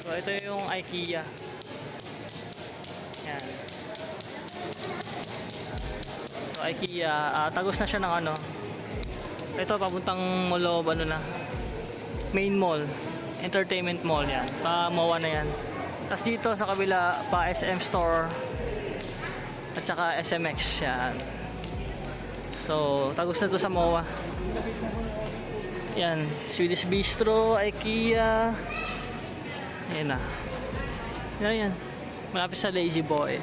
So, ito yung IKEA. Yan. So, IKEA, tagos na siya ng ano. Ito, papuntang mall of ano na. Main mall. Entertainment mall yan. Pa-MOA na yan. Tapos dito sa kabila, pa SM Store. At saka SMX. Yan. So, tagos na to sa MOA. Yan. Swedish Bistro, IKEA. Ayan na. Yan. Malapit sa Lazy Boy.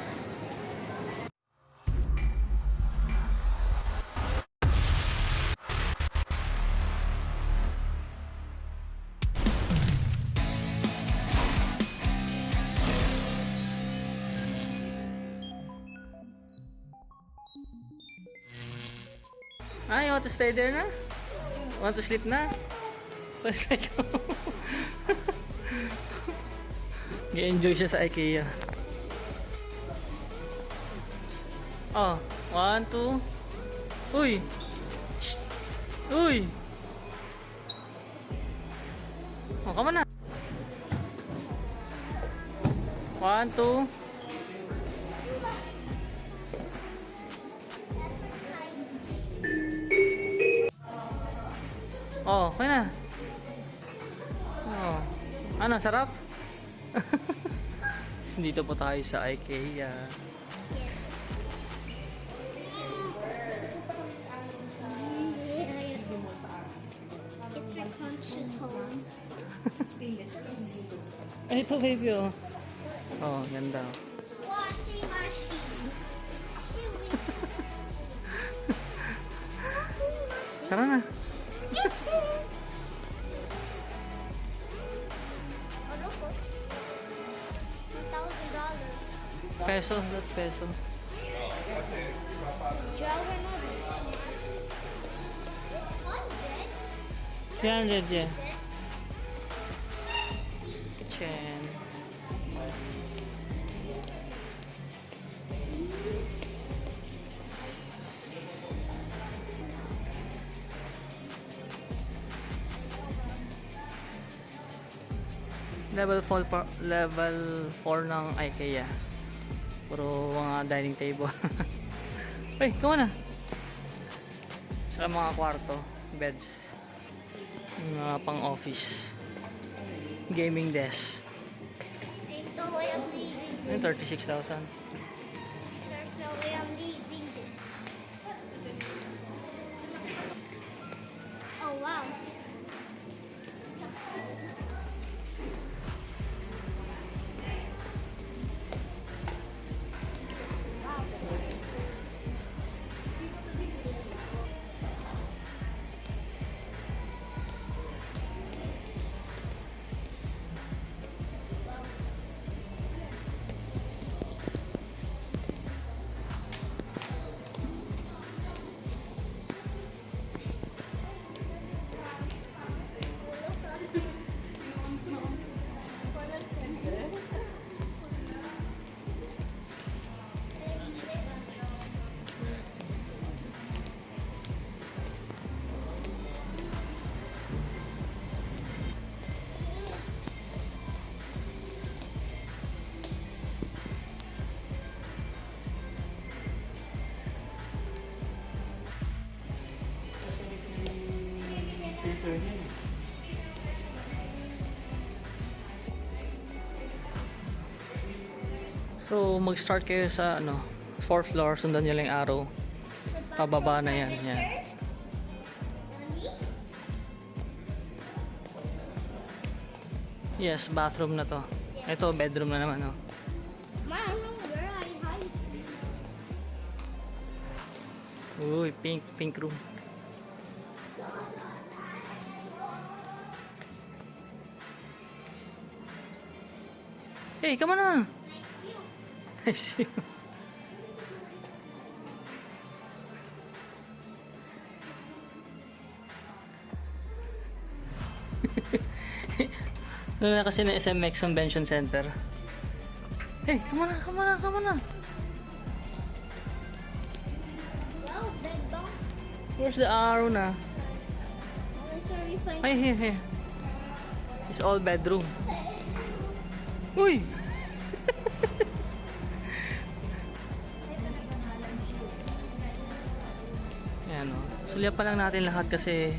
You want to stay there na? Want to sleep na? First like G-enjoy siya sa IKEA. Oh, 1, 2. Uy! Shh! Uy! Oh, come on na. 1, 2. Oh, okay na. Oh. Ano, sarap? Dito po tayo sa IKEA. It's your conscious home. Ay, ito baby oh. Oh, ganda. Washing machine. Tara na. $2,000. Peso, that's peso. Gel or not? 300, yeah. Kitchen. Level 4 ng IKEA. Puro mga dining table. Ay, come on na. Saka mga kwarto, beds. Mga pang office. Gaming desk. Ain't no way I'm leaving Ay, this. 36,000. There's no way I'm leaving this. Oh wow. So, mag-start kayo sa 4th floor, sundan nyo lang yung arrow. Pababa na yan. Yan. Yes, bathroom na to. Ito, bedroom na naman. Oh. Mom, where I hide? Uy, pink room. Hey, come on na! I see you. Ano na kasi na SMX Convention Center. Hey, come on na. Wow, bed bunk. Where's the arrow na? That's where we find Ay, here. It's all bedroom. Uy! Ayan o. Sulya pa lang natin lahat kasi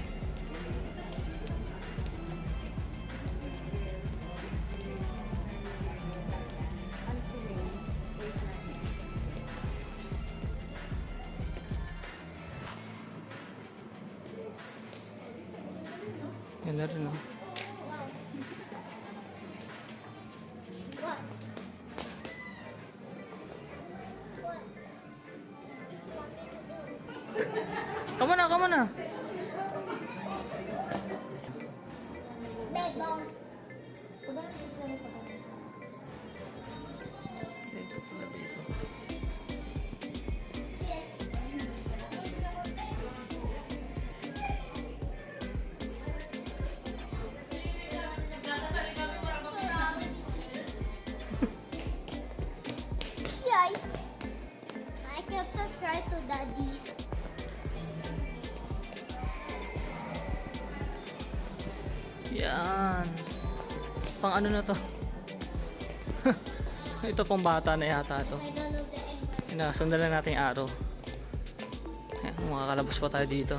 yan na rin o. What? What? You want me to do? Come on na, come on na. Big ball. Ito pala dito. Yes. Yay! I can subscribe to Daddy. Yan. Pang ano na to? Ito pang bata na yata to. I don't know the end. Sundan lang natin yung araw. Ayan, makakalabas pa tayo dito.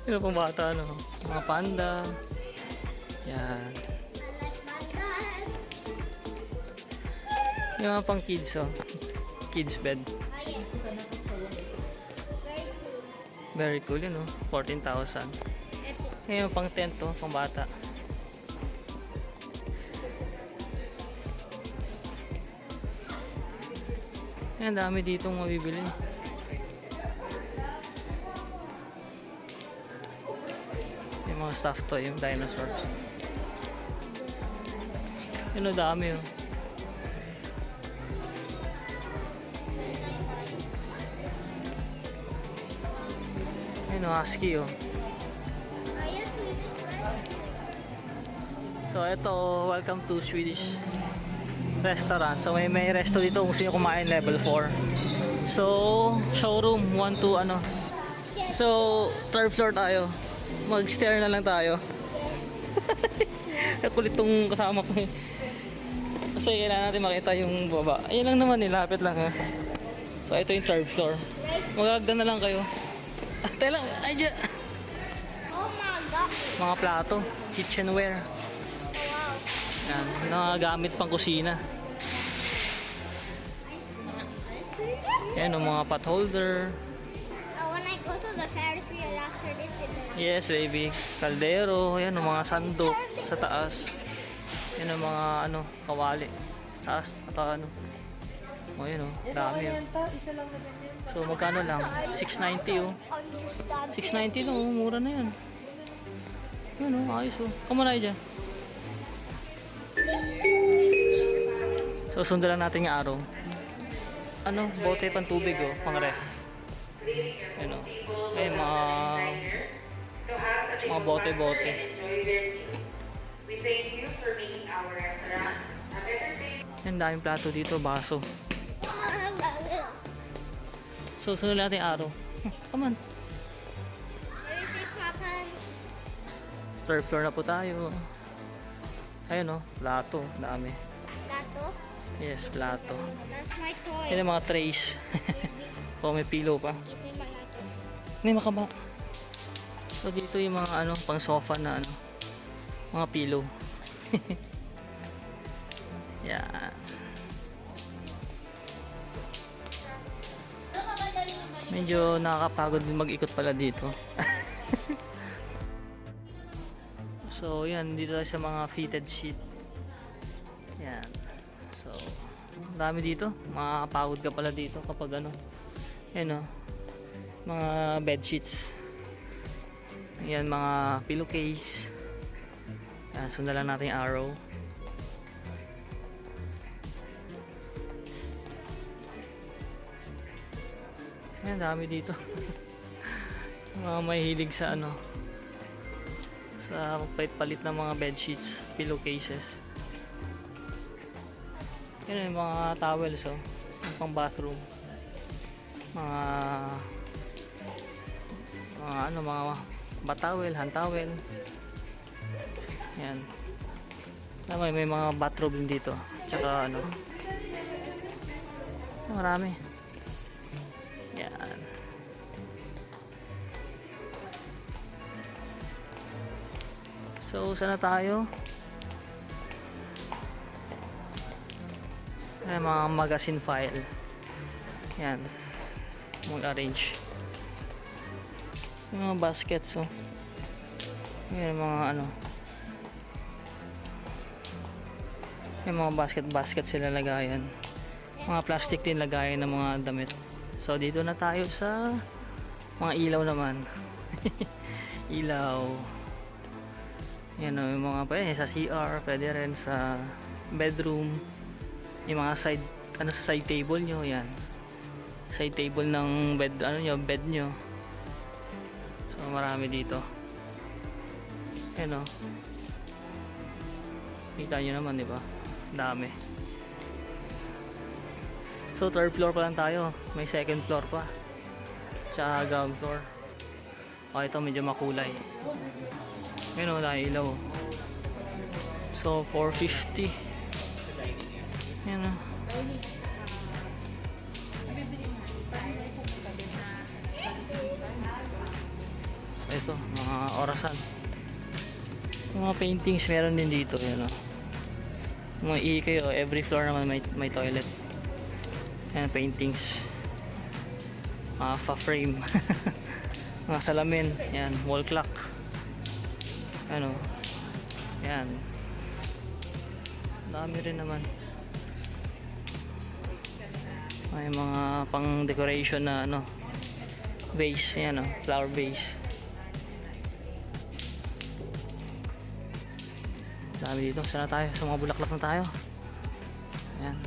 Ito pang bata, ano? Mga panda. Yan. I like pandas. Yung mga pang kids, oh. Kids bed. Ah, yes. Very Very cool. cool yun, oh. 14,000. Yan yung pang tent, oh. Pang bata. Yan, dami ditong mabibili. Yung mga stuffed toy, yung dinosaurs. Yun, oh, dami, oh. Yun, oh, husky, oh. Ah, yes, Swedish rice. So, ito, welcome to Swedish restaurant. So, may resto dito kung sino kumain level 4. So, showroom 1 to ano. Yes. So, third floor tayo. Mag-stair na lang tayo. Kulit tong kasama ko eh. Kasi kailangan natin makita yung baba. Ayun lang naman, nilapit lang ha. So, ito yung third floor. Magaganda na lang kayo. Tayo lang, ay dyan. Oh my God. Mga plato, kitchenware. Wow. Yan, nagagamit pang kusina. Yan, yung mga pot holder. When I go to the Ferris wheel after this, Yes, baby. Kaldero. Yan, yung mga sandok sa taas. Yan, yung mga ano, kawali. Taas, at ano. O, yan o. Dami o. So, magkano lang? 690 o. understand. 690 no, mura na yan. Yan o, ayos o. Kamuray dyan. So, sundan lang natin yung araw. Ano, bote pang tubig o, pang ref. Yan o. Ay, mga bote-bote. We thank you for making our restaurant a better place. Yan, daming plato dito, baso. So, sunod natin yung araw. Come on. Let me fix my pants. Third floor na po tayo. Ayun o, plato. Dami. Lato. Yes, plato. That's my toy. Yan yung mga trays. O, may pillow pa. Give me my lato. Hindi, makaba. So, dito yung mga ano, pang sofa na ano. Mga pillow. Yan. Medyo nakakapagod din mag-ikot pala dito. So, yan. Dito tayo sa mga fitted sheet. Yan. So, ang dami dito. Makakapagod ka pala dito kapag ano. Yan o. Mga bed sheets. Yan, mga pillowcase. Yan, sundan lang natin yung arrow. Yan, dami dito. Mga mahilig sa ano, sa palit ng mga bed sheets, pillowcases. Yan yung mga towels, oh. Yung pang bathroom. Mga ano, mga batawel, hand towel. Yan. May mga bathrobe din dito. Tsaka ano. Marami. Yan. So, saan na tayo? Ayan, mga magazine file. Yan. Mag-arrange. Yung mga baskets, oh. Yan, mga ano. Yung mga basket sila lagayan. Mga plastic din lagayan ng mga damit. So, dito na tayo sa mga ilaw naman. Ilaw. Yan o, yung mga pwede sa CR, pwede rin sa bedroom. Yung mga side, ano sa side table nyo, yan. Side table ng bed, ano nyo, bed nyo. So, marami dito. Yan o. Kita nyo naman, di ba? Dami. So, third floor pa lang tayo. May second floor pa. Tsaka ground floor. O, ito medyo makulay. Yun o, dahil ilaw. So, 450. Yan o. So, ito, mga orasan. Yung mga paintings meron din dito. Yan o. Mga kayo, every floor naman may toilet. Yan, paintings. Mga fa-frame. Mga salamin. Yan, wall clock. Ano, yan, dami rin naman. May mga pang decoration na ano, vase, yan o, flower vase. Dami dito. Sana tayo, sa mga bulaklak na tayo. Yan,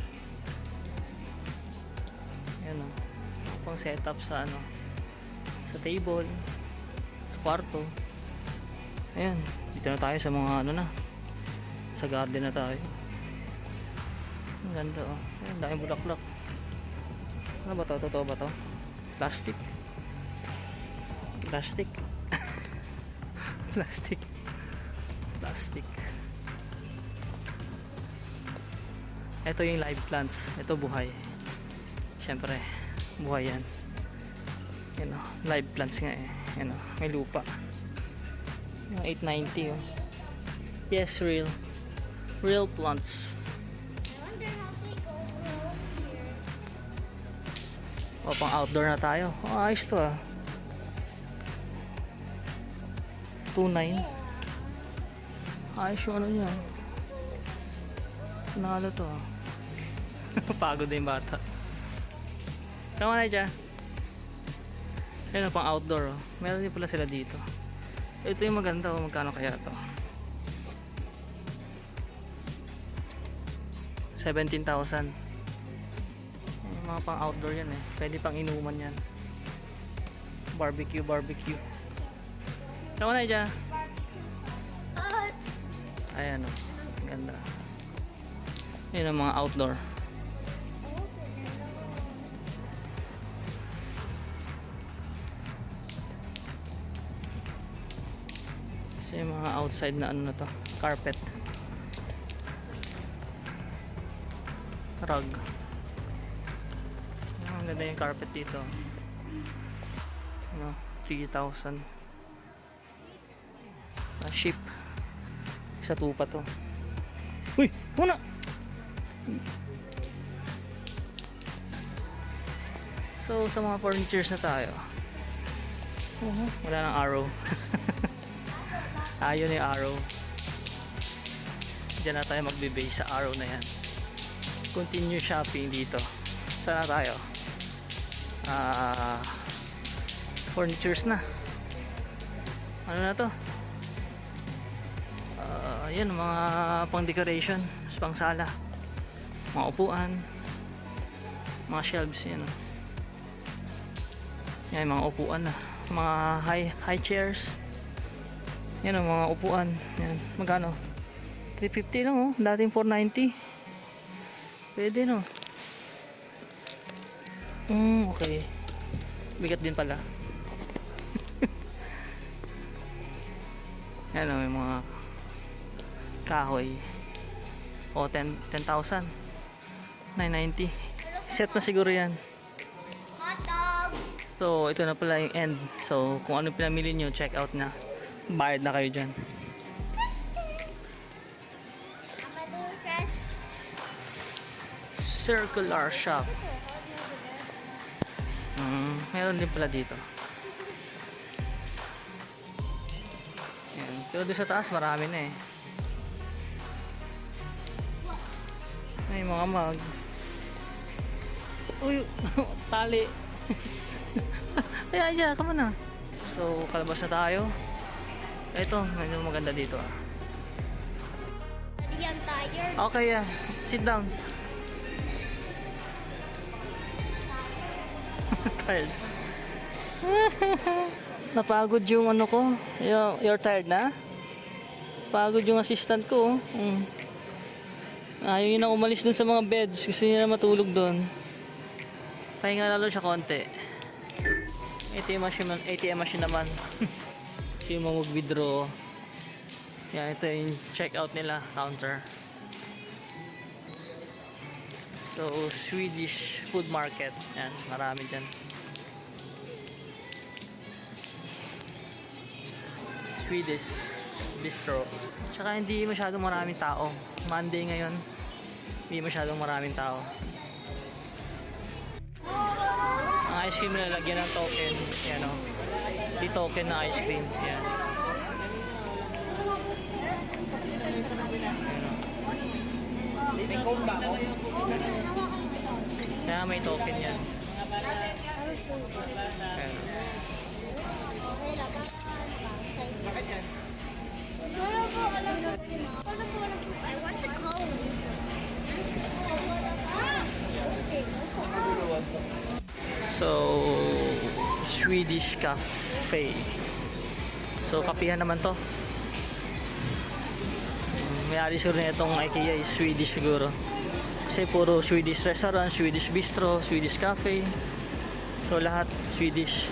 yan o, pang setup sa ano, sa table, sa kwarto. Ayan, dito na tayo sa mga ano na, sa garden na tayo. Ang ganda oh. Ayan, dahil bulaklak. Ano ba to? Totoo ba to? Plastic? Plastic? Plastic. Plastic. Ito yung live plants. Ito buhay. Siyempre, buhay yan. Yan oh, live plants nga eh. Yan oh, may lupa. Yung 890 oh. Yes, real plants. I wonder how they go around here. O, pang outdoor na tayo. Oh, ayos to ah. 2.9. Ayos yung ano niya. Nalo to ah. Pagod na yung bata. Tama na dyan. Ayun pang outdoor oh. Meron din pala sila dito. Ito yung maganda oh. Magkano kaya to? 17,000. Mga pang outdoor yan eh. Pwede pang inuman yan. Barbecue. Tama na dyan. Ayan oh. Ganda. Yun ang mga outdoor. So yung mga outside na ano na to, carpet, rug. Ang ganda yung carpet dito. Ano, 3,000. Sheep. Sa tupa to. Uy! Muna! So sa mga furnitures na tayo. Wala nang arrow. Ayun yung arrow. Diyan na tayo magbe-base sa arrow na yan. Continue shopping dito. Saan na tayo? Furnitures na. Ano na to? Yan mga pang decoration, pang sala, mga upuan, mga shelves. Yan. Yan mga upuan na, mga high chairs. Yan ang mga upuan. Yan. Magkano? 350 lang oh. Dating 490. Pwede no. Okay. Bigat din pala. Yan oh, may mga kahoy. O, 10,000. 990. Set na siguro yan. Hot dogs. So, ito na pala yung end. So, kung ano pinamili nyo, check out na. Bayad na kayo dyan. Amaduras. Circular shop. Meron din pala dito. Yan. Pero doon sa taas, marami na eh. May mga mag. Uy, tali. Ay, come on na. So, kalabas na tayo. Ito, medyo maganda dito ah. Daddy, I'm tired. Okay, yeah. Sit down. Tired. Napagod yung ano ko. You're tired na? Pagod yung assistant ko. Ayaw yun na umalis dun sa mga beds. Gusto niya na matulog dun. Pahinga lalo siya konti. ATM machine naman. Kasi yung mag-withdraw. Yan, ito yung checkout nila. Counter. So, Swedish food market. Yan, marami dyan. Swedish bistro. Tsaka hindi masyadong maraming tao. Monday ngayon. Hindi masyadong maraming tao. Ang ice cream nila lagyan ng token. Yan o. Di token na ice cream. Yan. Kaya may token yan. Ayan. I want the cone. So, Swedish cafe. So, kapihan naman to. May-ari siguro na itong IKEA is Swedish siguro. Kasi puro Swedish restaurant, Swedish bistro, Swedish cafe. So, lahat Swedish.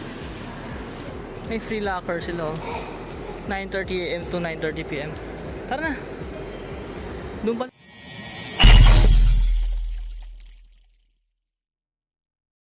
May free locker sila. 9:30 AM to 9:30 PM. Tara na. Doon pa.